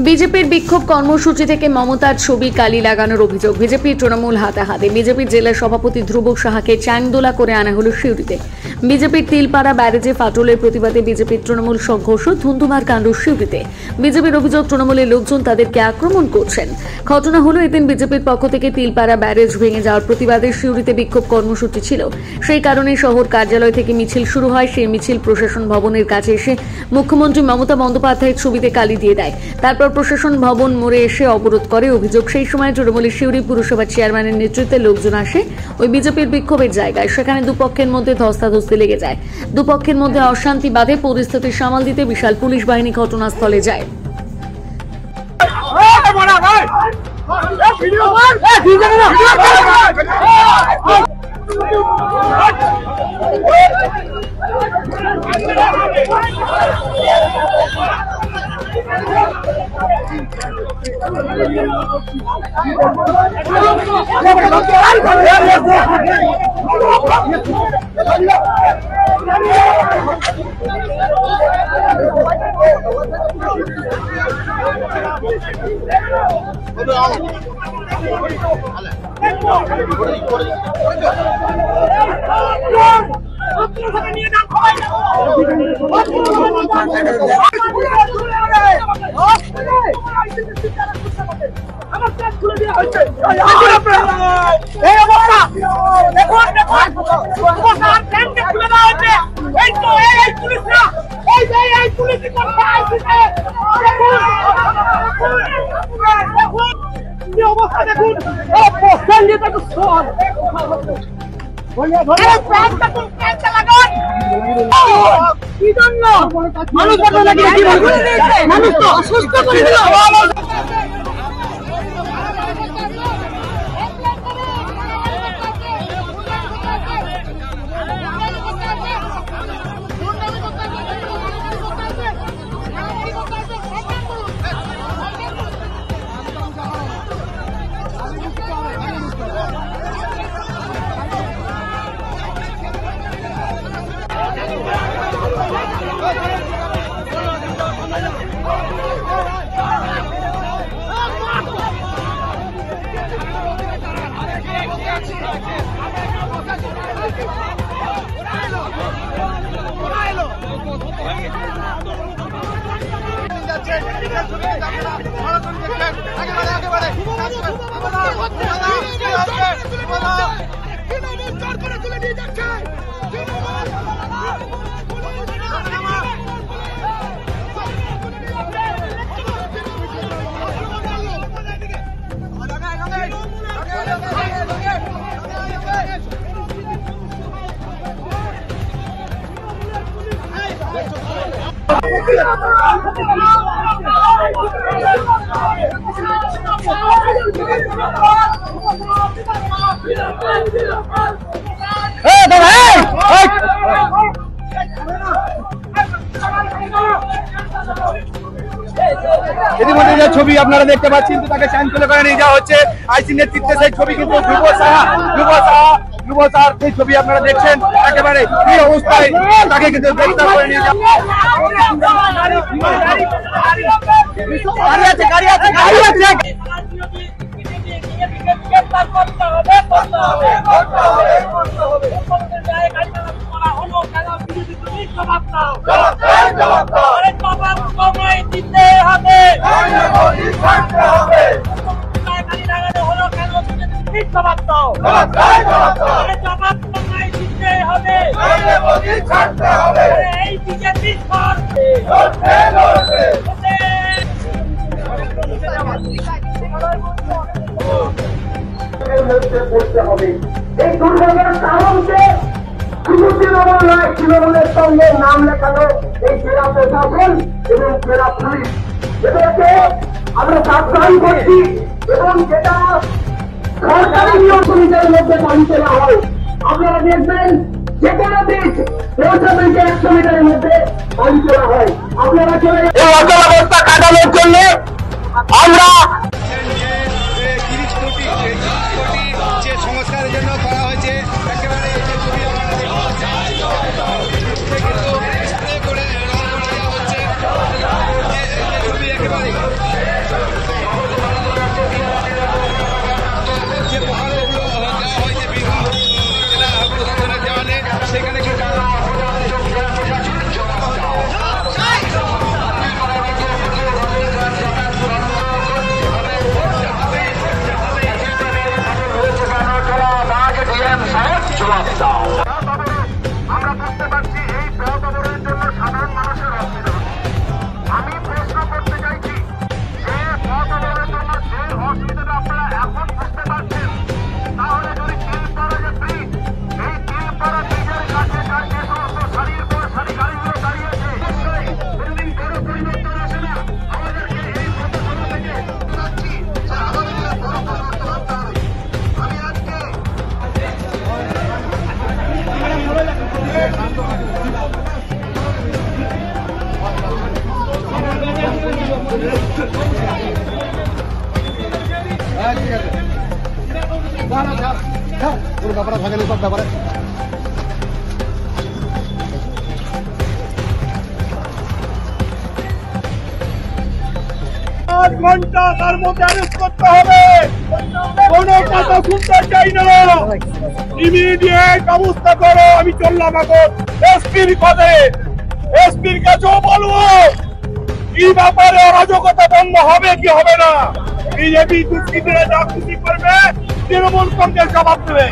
বিজেপির বিক্ষোভ কর্মসূচি থেকে মমতার ছবি কালি লাগানোর অভিযোগ। বিজেপি তৃণমূল হাতাহাতে। বিজেপির জেলা সভাপতি ধ্রুব সাহাকে চ্যাংদোলা করে আনা হলো সিউড়িতে। বিজেপির তিলপাড়া ব্যারেজে ফাটলের প্রতিবাদে বিজেপির তৃণমূল সংঘর্ষ, ধুন্ধুমার কাণ্ড সিউড়িতে। বিজেপির অভিযোগ, তৃণমূলের লোকজন তাদেরকে আক্রমণ করছেন। ঘটনা হলো, এদিন বিজেপির পক্ষ থেকে তিলপাড়া ব্যারেজ ভেঙে যাওয়ার প্রতিবাদে সিউড়িতে বিক্ষোভ কর্মসূচি ছিল। সেই কারণে শহর কার্যালয় থেকে মিছিল শুরু হয়। সেই মিছিল প্রশাসন ভবনের কাছে এসে মুখ্যমন্ত্রী মমতা বন্দ্যোপাধ্যায়ের ছবিতে কালি দিয়ে দেয়। তারপর প্রশাসন ভবন মোড়ে এসে অবরোধ করে। অভিযোগ, সেই সময় তৃণমূলের সিউড়ি পুরসভার চেয়ারম্যানের নেতৃত্বে লোকজন আসে ওই বিজেপির বিক্ষোভের জায়গায়। সেখানে দুপক্ষের মধ্যে ধস্তাধস্তি লেগে যায়। দুপক্ষের মধ্যে অশান্তি বাধে। পরিস্থিতি সামাল দিতে বিশাল পুলিশ বাহিনী ঘটনাস্থলে যায়। মানুষ তো অসুস্থ করে দিল। ইতিমধ্যে যে ছবি আপনারা দেখতে পাচ্ছেন, তাকে চ্যাংদোলা করে নিয়ে যাওয়া হচ্ছে আইসি নেতৃত্বে। সেই ছবি কিন্তু ধ্রুব সাহার সেই ছবি আপনারা দেখছেন। একেবারে এই অবস্থায় তাকে কিন্তু গ্রেফতার করে নিয়ে যাওয়া। এই দুর্যোগের কারণকে শুধু তৃণমূল নয়, তৃণমূলের সঙ্গে নাম লেখানো এই জেলা প্রশাসন এবং জেলা পুলিশ এদেরকে আমরা সাবধান করছি এবং যেটা সরকারি নিয়ম পরিচয়ের মধ্যে পালিত না হয় আপনারা দেখবেন যে কোনো দিক 50 থেকে 100 মিটারের মধ্যে পালিত না হয় আপনারা চলে এই অচলাবস্থা কাটানোর জন্য আমরা 30 কোটি যে সংস্কারের জন্য করা হয়েছে একেবারে এই যে ছবি আপনারা কিন্তু স্প্রে করে রং করে দেওয়া হচ্ছে ছবি একেবারে যে প্রকল্পগুলো দেওয়া হয়েছে বীরভূম জেলা প্রশাসনের দেওয়ালে সেখানে কিন্তু আমরা বুঝতে পারছি এই পথ অবরোধের জন্য সাধারণ মানুষের অসুবিধা। আমি প্রশ্ন করতে চাইছি যে পথ অবরোধের জন্য যে অসুবিধাটা আপনারা এখন বুঝতে পারছেন তাহলে যদি তিলপাড়া যে ব্রিজ এই তিলপাড়া ব্রিজের কাছে যে সমস্ত সারির পর সারি গাড়িগুলো দাঁড়িয়েছে অবশ্যই কোনোদিন কোনো পরিবর্তন আসে না। আমাদেরকে এই পথসভা থেকে জানাচ্ছি যে আমাদের বড় পরিবর্তন আনতে হবে। আমি আজকে ব্যাপারে থাকেনি সব ব্যাপারে ঘন্টা তার মধ্যে অ্যারেস্ট করতে হবে। কোনো কথা শুনতে চাই না, ইমিডিয়েট ব্যবস্থা করো। আমি চললাম এখন এসপির পদে, এসপির কাছেও বলবো কি ব্যাপারে অরাজকতা বন্ধ হবে কি হবে না। বিজেপি দুষ্কৃতীরা যা খুশি করবে তৃণমূল কংগ্রেস জবাব দেবে।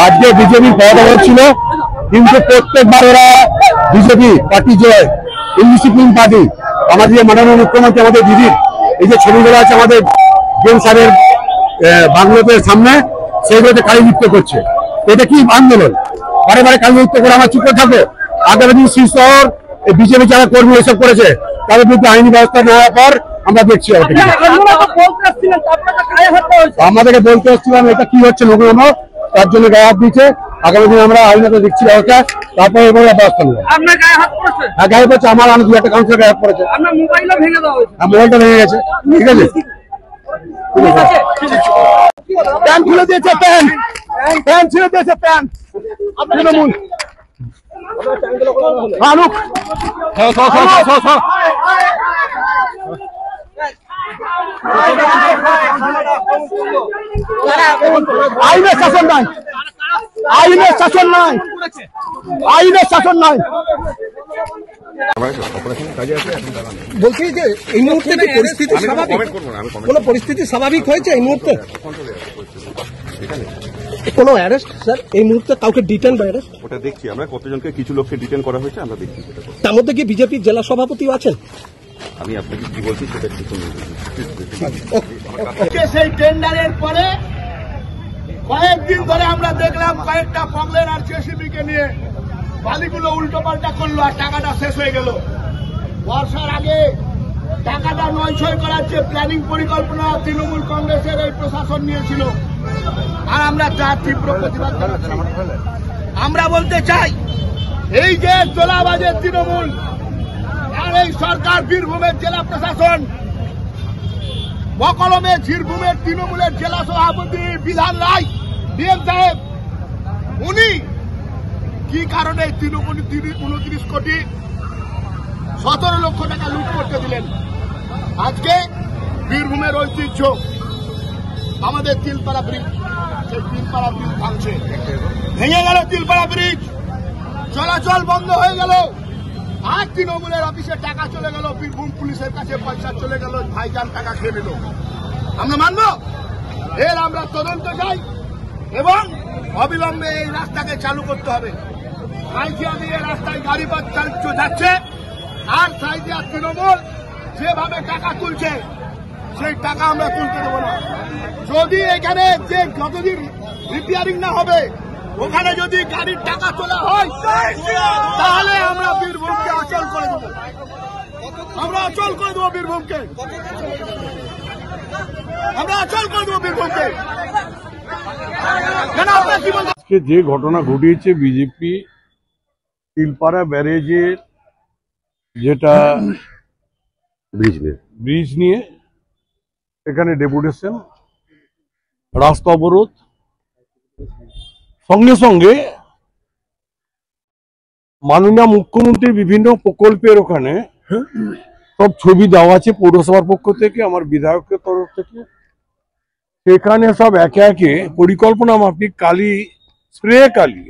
আজকে বিজেপির পদ ছিল কিন্তু প্রত্যেকবার ওরা বিজেপি পার্টি যে ইনডিসিপ্লিন পার্টি আমাদের যে মাননীয় মুখ্যমন্ত্রী আমাদের দিদির এই যে ছবিগুলো আছে আমাদের বেন সাহেবের বাংলোতে সামনে সেইগুলোতে কালিলিপ্ত করছে। এটা কি আন্দোলন? বারে বারে কালিলিপ্ত করে আমার চুপ করে থাকবে। আগামী দিন শিবশহর বিজেপি যারা কর্মী এসব করেছে তাদের বিরুদ্ধে আইনি ব্যবস্থা নেওয়ার পর আমরা দেখছি। আমাদেরকে বলতে হচ্ছিলাম এটা কি হচ্ছে নগ্ন, তার জন্য গায়ে হাত দিচ্ছে। আগামী দিন আমরা আইনত দেখছি ব্যবস্থা, তারপরে এবার ব্যবস্থা নেবো। হ্যাঁ গায়ে পড়ছে, আমার অনেক দু একটা কাউন্সিলর গায়ে পড়েছে, মোবাইলটা ভেঙে গেছে। ঠিক আছে, প্যান্ট খুলে দিয়েছে, প্যান্ট ছিঁড়ে দিয়েছে, প্যান্ট তৃণমূল ফারুক আইনের শাসন নাই, আইনের শাসন নাই, আইনের শাসন নাই। বলছি যে এই মুহূর্তে কি পরিস্থিতি স্বাভাবিক? কোন পরিস্থিতি স্বাভাবিক হয়েছে এই মুহূর্তে? কোন অ্যারেস্ট স্যার এই মুহূর্তে কাউকে ডিটেন বা অ্যারেস্ট? ওটা দেখছি আমরা, কতজনকে কিছু লোককে ডিটেন করা হয়েছে আমরা দেখছি। তার মধ্যে কি বিজেপির জেলা সভাপতিও আছেন? আমি আপনাকে কি বলছি সেটা একটু সেই টেন্ডারের পরে কয়েকদিন ধরে আমরা দেখলাম কয়েকটা পগলের আর জেসিবি কে নিয়ে বালিগুলো উল্টো পাল্টা করলো আর টাকাটা শেষ হয়ে গেল। বর্ষার আগে টাকাটা নয়ছয় করার যে প্ল্যানিং পরিকল্পনা তৃণমূল কংগ্রেসের এই প্রশাসন নিয়েছিল, আর আমরা তার তীব্র প্রতিবাদ জানাচ্ছি। আমরা বলতে চাই এই যে তোলাবাজের তৃণমূল আর এই সরকার, বীরভূমের জেলা প্রশাসন, বকলমের বীরভূমের তৃণমূলের জেলা সভাপতি বিধান রায় ডিএম সাহেব, উনি কি কারণে 29 কোটি 17 লক্ষ টাকা লুট করতে দিলেন? আজকে বীরভূমের ঐতিহ্য আমাদের তিলপাড়া ব্রিজ, সেই তিলপাড়া ব্রিজ ভাঙছে, ভেঙে গেল তিলপাড়া ব্রিজ, চলাচল বন্ধ হয়ে গেল। আর তৃণমূলের অফিসে টাকা চলে গেল, বীরভূম পুলিশের কাছে পয়সা চলে গেল, ভাইজান টাকা খেয়ে নিল। আমরা মানব? এর আমরা তদন্ত চাই এবং অবিলম্বে এই রাস্তাকে চালু করতে হবে। সাইথিয়া দিয়ে রাস্তায় গাড়ি যাচ্ছে আর সাইথিয়া তৃণমূল যেভাবে টাকা তুলছে সেই টাকা আমরা তুলতে দেবো না। যদি এখানে যে যতদিন রিপেয়ারিং না হবে ওখানে যদি গাড়ির টাকা তোলা হয় তাহলে আমরা বীরভূমকে অচল করে দেবো, আমরা অচল করে দেবো বীরভূমকে, আমরা অচল করে দেবো বীরভূমকে। কেন আপনার কি বলছেন? আজকে যে ঘটনা ঘটিয়েছে বিজেপি তিলপাড়া ব্যারেজের যেটা ব্রিজ নিয়ে এখানে ডেপুটেশন, রাস্তা অবরোধ, সঙ্গে সঙ্গে মাননীয় মুখ্যমন্ত্রীর বিভিন্ন প্রকল্পের ওখানে সব ছবি দেওয়া আছে পৌরসভার পক্ষ থেকে, আমার বিধায়কের তরফ থেকে। সেখানে সব একে একে পরিকল্পনা মাফিক কালি, স্প্রে কালি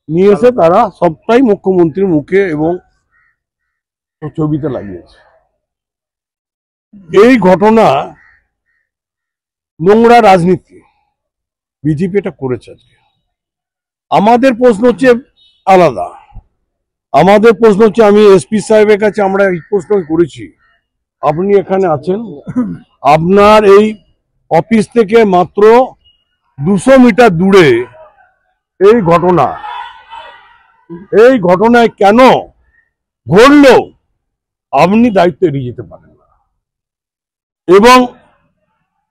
নিয়ে এসে তারা সবটাই মুখ্যমন্ত্রীর মুখে এবং ছবিতে লাগিয়েছে। এই ঘটনা নোংরা রাজনীতি বিজেপি এটা করেছে। আজকে আমাদের প্রশ্ন হচ্ছে আলাদা। আমাদের প্রশ্ন হচ্ছে, আমি এসপি সাহেবের কাছে আমরা এই প্রশ্ন করেছি, আপনি এখানে আছেন, আপনার এই অফিস থেকে মাত্র 200 মিটার দূরে এই ঘটনায় কেন ঘটলো আপনি দায়িত্ব এড়িয়ে যেতে পারেন না। এবং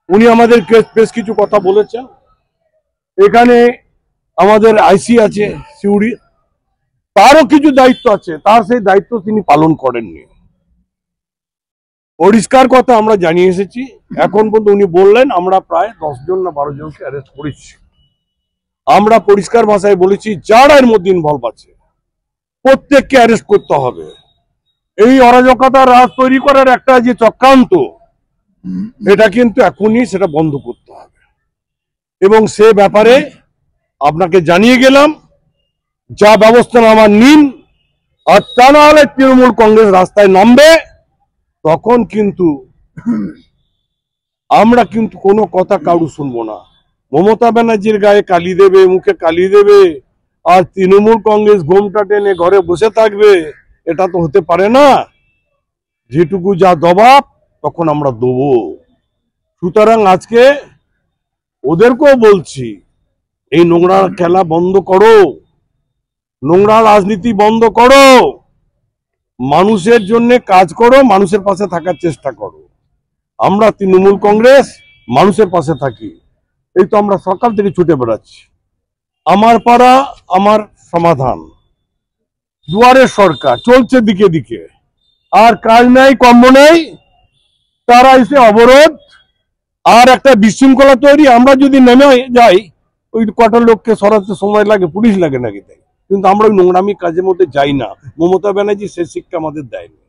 উনি আমাদের বেশ কিছু কথা বলেছেন। এখানে আমাদের আইসি আছে সিউড়ি, তারও কিছু দায়িত্ব আছে, তার সেই দায়িত্ব তিনি পালন করেননি। পরিষ্কার কথা আমরা জানিয়ে এসেছি। এখন পর্যন্ত উনি বললেন আমরা প্রায় 10 জন না 12 জনকে অ্যারেস্ট করেছি। আমরা পরিষ্কার ভাষায় বলেছি যারা এর মধ্যে ইনভলভ আছে প্রত্যেককে অ্যারেস্ট করতে হবে। এই অরাজকতা রাজ তৈরি করার একটা যে চক্রান্ত, এটা কিন্তু এখনই সেটা বন্ধ করতে হবে। এবং সে ব্যাপারে আপনাকে জানিয়ে গেলাম, যা ব্যবস্থা নেওয়ার নিন, আর তা না হলে তৃণমূল কংগ্রেস রাস্তায় নামবে। তখন কিন্তু আমরা কিন্তু কোনো কথা কারু শুনবো না। মমতা ব্যানার্জির গায়ে কালি দেবে, মুখে কালি দেবে, আর তৃণমূল কংগ্রেস ঘোমটা টেনে ঘরে বসে থাকবে, এটা তো হতে পারে না। যেটুকু যা জবাব তখন আমরা দেবো। সুতরাং আজকে ওদেরকেও বলছি, এই নোংরা খেলা বন্ধ করো, নোংরা রাজনীতি বন্ধ করো, মানুষের জন্য কাজ করো, মানুষের পাশে থাকার চেষ্টা করো। আমরা তৃণমূল কংগ্রেস মানুষের পাশে থাকি। এই তো আমরা সকাল থেকে ছুটে বেড়াচ্ছি, আমার পাড়া আমার সমাধান, দুয়ারের সরকার চলছে দিকে দিকে, আর কাজ নাই কর্ম নেই, তারা এসে অবরোধ আর একটা বিশৃঙ্খলা তৈরি। আমরা যদি নেমে যাই, ওই কটা লোককে সরাতে সময় লাগে, পুলিশ লাগে নাকি তাই, কিন্তু আমরা ওই নোংরামি কাজের মধ্যে যাই না। মমতা ব্যানার্জি সে শিক্ষা আমাদের দেয়নি।